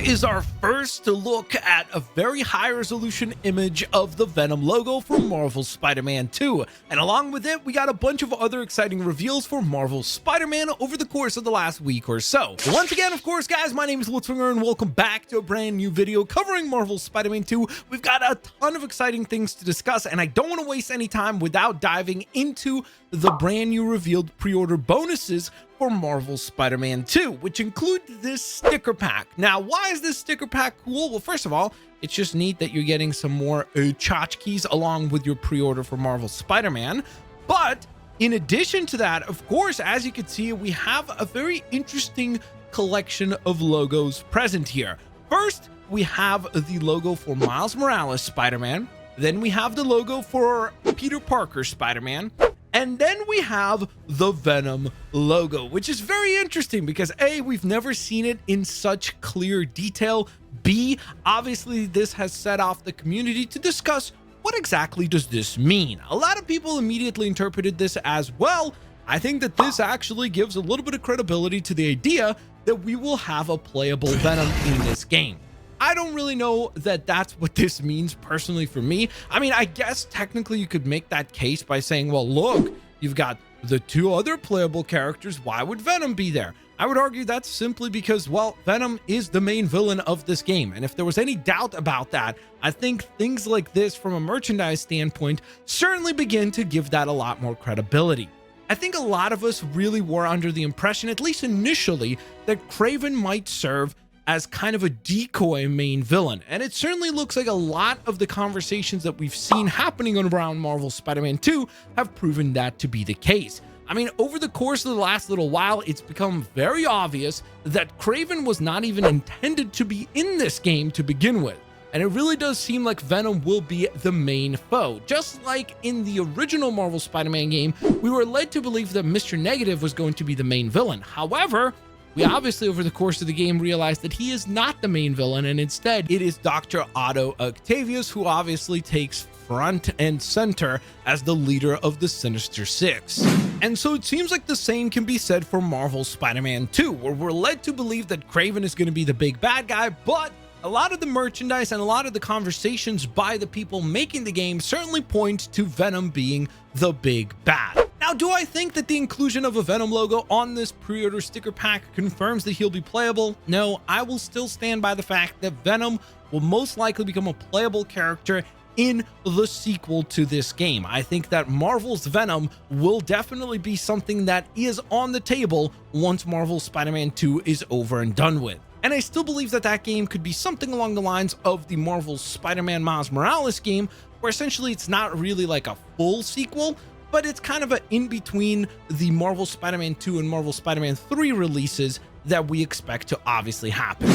is our first look at a very high resolution image of the Venom logo for Marvel's Spider-Man 2. And along with it, we got a bunch of other exciting reveals for Marvel's Spider-Man over the course of the last week or so. But once again, of course, guys, my name is Blitzwinger and welcome back to a brand new video covering Marvel's Spider-Man 2. We've got a ton of exciting things to discuss, and I don't want to waste any time without diving into the brand new revealed pre-order bonuses for Marvel's Spider-Man 2, which include this sticker pack. Now, why is this sticker pack cool? Well, first of all, it's just neat that you're getting some more tchotchkes along with your pre-order for Marvel's Spider-Man. But in addition to that, of course, as you can see, we have a very interesting collection of logos present here. First, we have the logo for Miles Morales Spider-Man. Then we have the logo for Peter Parker Spider-Man. And then we have the Venom logo, which is very interesting because A, we've never seen it in such clear detail. B, obviously this has set off the community to discuss what exactly does this mean. A lot of people immediately interpreted this as, well, I think that this actually gives a little bit of credibility to the idea that we will have a playable Venom in this game. I don't really know that that's what this means personally for me. I mean, I guess technically you could make that case by saying, well, look, you've got the two other playable characters. Why would Venom be there? I would argue that's simply because, well, Venom is the main villain of this game. And if there was any doubt about that, I think things like this from a merchandise standpoint certainly begin to give that a lot more credibility. I think a lot of us really were under the impression, at least initially, that Kraven might serve as kind of a decoy main villain. And it certainly looks like a lot of the conversations that we've seen happening around Marvel's Spider-Man 2 have proven that to be the case. I mean, over the course of the last little while, it's become very obvious that Kraven was not even intended to be in this game to begin with. And it really does seem like Venom will be the main foe. Just like in the original Marvel Spider-Man game, we were led to believe that Mr. Negative was going to be the main villain. However, we obviously over the course of the game realized that he is not the main villain, and instead it is Dr. Otto Octavius who obviously takes front and center as the leader of the Sinister Six. And so it seems like the same can be said for Marvel's Spider-Man 2, where we're led to believe that Kraven is going to be the big bad guy, but a lot of the merchandise and a lot of the conversations by the people making the game certainly point to Venom being the big bad. Now, do I think that the inclusion of a Venom logo on this pre-order sticker pack confirms that he'll be playable? No, I will still stand by the fact that Venom will most likely become a playable character in the sequel to this game. I think that Marvel's Venom will definitely be something that is on the table once Marvel's Spider-Man 2 is over and done with. And I still believe that that game could be something along the lines of the Marvel's Spider-Man Miles Morales game, where essentially it's not really like a full sequel, but it's kind of an in-between the Marvel Spider-Man 2 and Marvel Spider-Man 3 releases that we expect to obviously happen.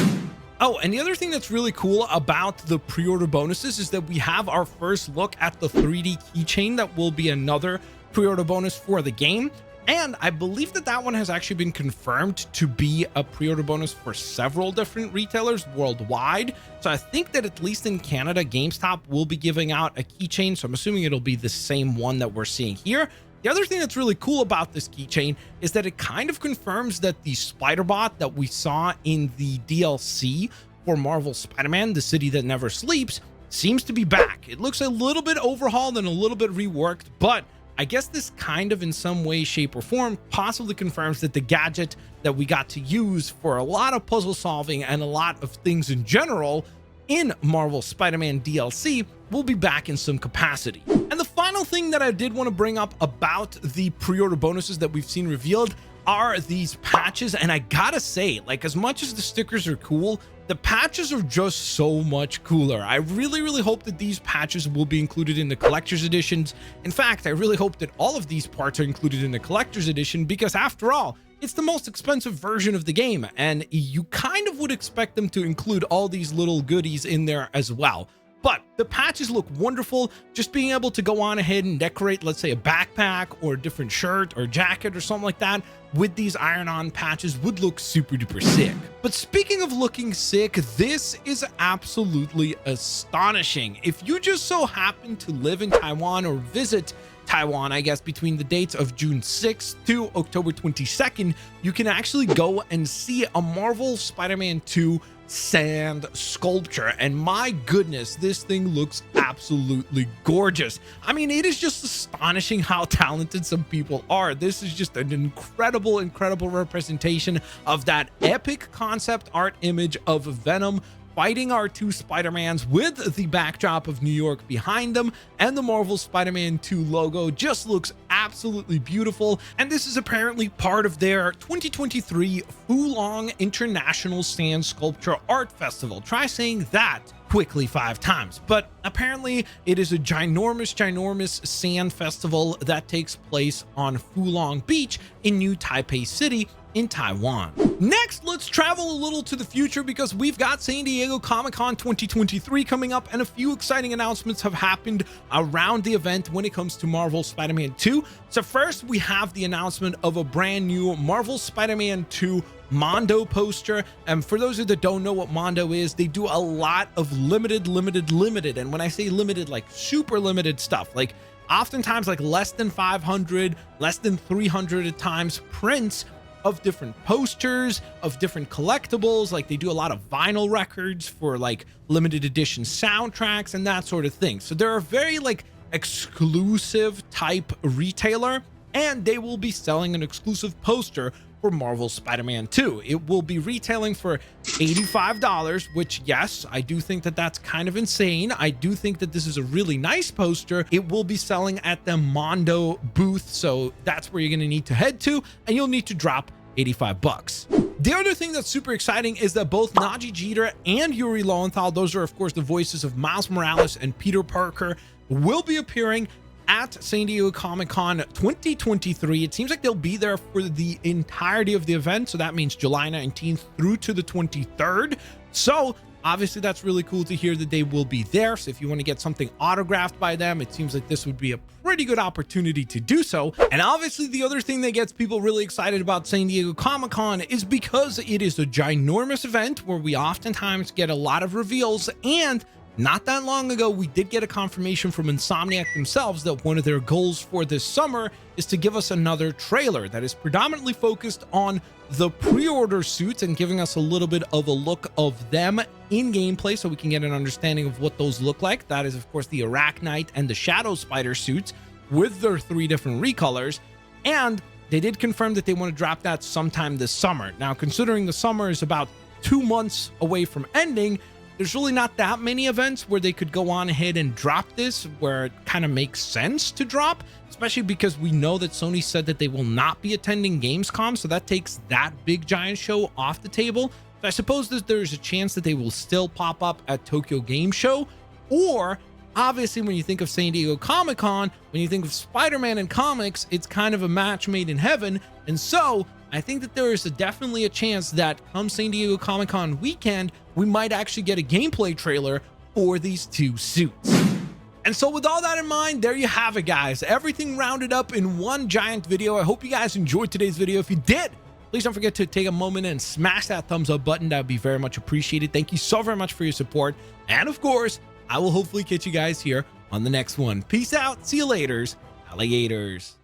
Oh, and the other thing that's really cool about the pre-order bonuses is that we have our first look at the 3D keychain that will be another pre-order bonus for the game. And I believe that that one has actually been confirmed to be a pre-order bonus for several different retailers worldwide. So I think that at least in Canada, GameStop will be giving out a keychain. So I'm assuming it'll be the same one that we're seeing here. The other thing that's really cool about this keychain is that it kind of confirms that the Spider-Bot that we saw in the DLC for Marvel Spider-Man, The City That Never Sleeps, seems to be back. It looks a little bit overhauled and a little bit reworked, but I guess this kind of in some way, shape, or form possibly confirms that the gadget that we got to use for a lot of puzzle solving and a lot of things in general in Marvel Spider-Man DLC will be back in some capacity. And the final thing that I did want to bring up about the pre-order bonuses that we've seen revealed are these patches. And I gotta say, like, as much as the stickers are cool, the patches are just so much cooler. I really hope that these patches will be included in the collector's editions. In fact, I really hope that all of these parts are included in the collector's edition, because after all, it's the most expensive version of the game, and you kind of would expect them to include all these little goodies in there as well. But the patches look wonderful. Just being able to go on ahead and decorate, let's say, a backpack or a different shirt or jacket or something like that with these iron-on patches would look super duper sick. But speaking of looking sick, this is absolutely astonishing. If you just so happen to live in Taiwan or visit Taiwan, I guess, between the dates of June 6th to October 22nd, you can actually go and see a Marvel Spider-Man 2 sand sculpture, and my goodness, this thing looks absolutely gorgeous. I mean, it is just astonishing how talented some people are. This is just an incredible representation of that epic concept art image of Venom fighting our two Spider-Mans with the backdrop of New York behind them, and the Marvel Spider-Man 2 logo just looks absolutely beautiful. And this is apparently part of their 2023 Fulong International Sand Sculpture Art Festival. Try saying that quickly 5 times. But apparently it is a ginormous sand festival that takes place on Fulong Beach in New Taipei City in Taiwan. Next, let's travel a little to the future, because we've got San Diego Comic-Con 2023 coming up, and a few exciting announcements have happened around the event when it comes to Marvel Spider-Man 2. So first, we have the announcement of a brand new Marvel Spider-Man 2 Mondo poster. And for those of you that don't know what Mondo is, they do a lot of limited, and when I say limited, like super limited stuff, like oftentimes like less than 500, less than 300 at times prints of different posters, of different collectibles. Like they do a lot of vinyl records for like limited edition soundtracks and that sort of thing. So they're a very like exclusive type retailer, and they will be selling an exclusive poster for Marvel Spider-Man 2. It will be retailing for $85, which, yes, I do think that that's kind of insane. I do think that this is a really nice poster. It will be selling at the Mondo booth, so that's where you're going to need to head to, and you'll need to drop $85. The other thing that's super exciting is that both Nadji Jeter and Yuri Lowenthal, those are of course the voices of Miles Morales and Peter Parker, will be appearing at San Diego Comic-Con 2023. It seems like they'll be there for the entirety of the event, so that means July 19th through to the 23rd. So obviously that's really cool to hear that they will be there. So if you want to get something autographed by them, it seems like this would be a pretty good opportunity to do so. And obviously the other thing that gets people really excited about San Diego Comic-Con is because it is a ginormous event where we oftentimes get a lot of reveals. And not that long ago, we did get a confirmation from Insomniac themselves that one of their goals for this summer is to give us another trailer that is predominantly focused on the pre-order suits and giving us a little bit of a look of them in gameplay, so we can get an understanding of what those look like. That is, of course, the Arachnite and the Shadow Spider suits with their 3 different recolors. And they did confirm that they want to drop that sometime this summer. Now, considering the summer is about 2 months away from ending, there's really not that many events where they could go on ahead and drop this, where it kind of makes sense to drop, especially because we know that Sony said that they will not be attending Gamescom, so that takes that big giant show off the table. So I suppose that there's a chance that they will still pop up at Tokyo Game Show, or obviously when you think of San Diego Comic-Con, when you think of Spider-Man and comics, it's kind of a match made in heaven. And so I think that there is definitely a chance that come San Diego Comic-Con weekend, we might actually get a gameplay trailer for these 2 suits. And so with all that in mind, there you have it, guys. Everything rounded up in one giant video. I hope you guys enjoyed today's video. If you did, please don't forget to take a moment and smash that thumbs up button. That would be very much appreciated. Thank you so very much for your support. And of course, I will hopefully catch you guys here on the next one. Peace out. See you laters, alligators.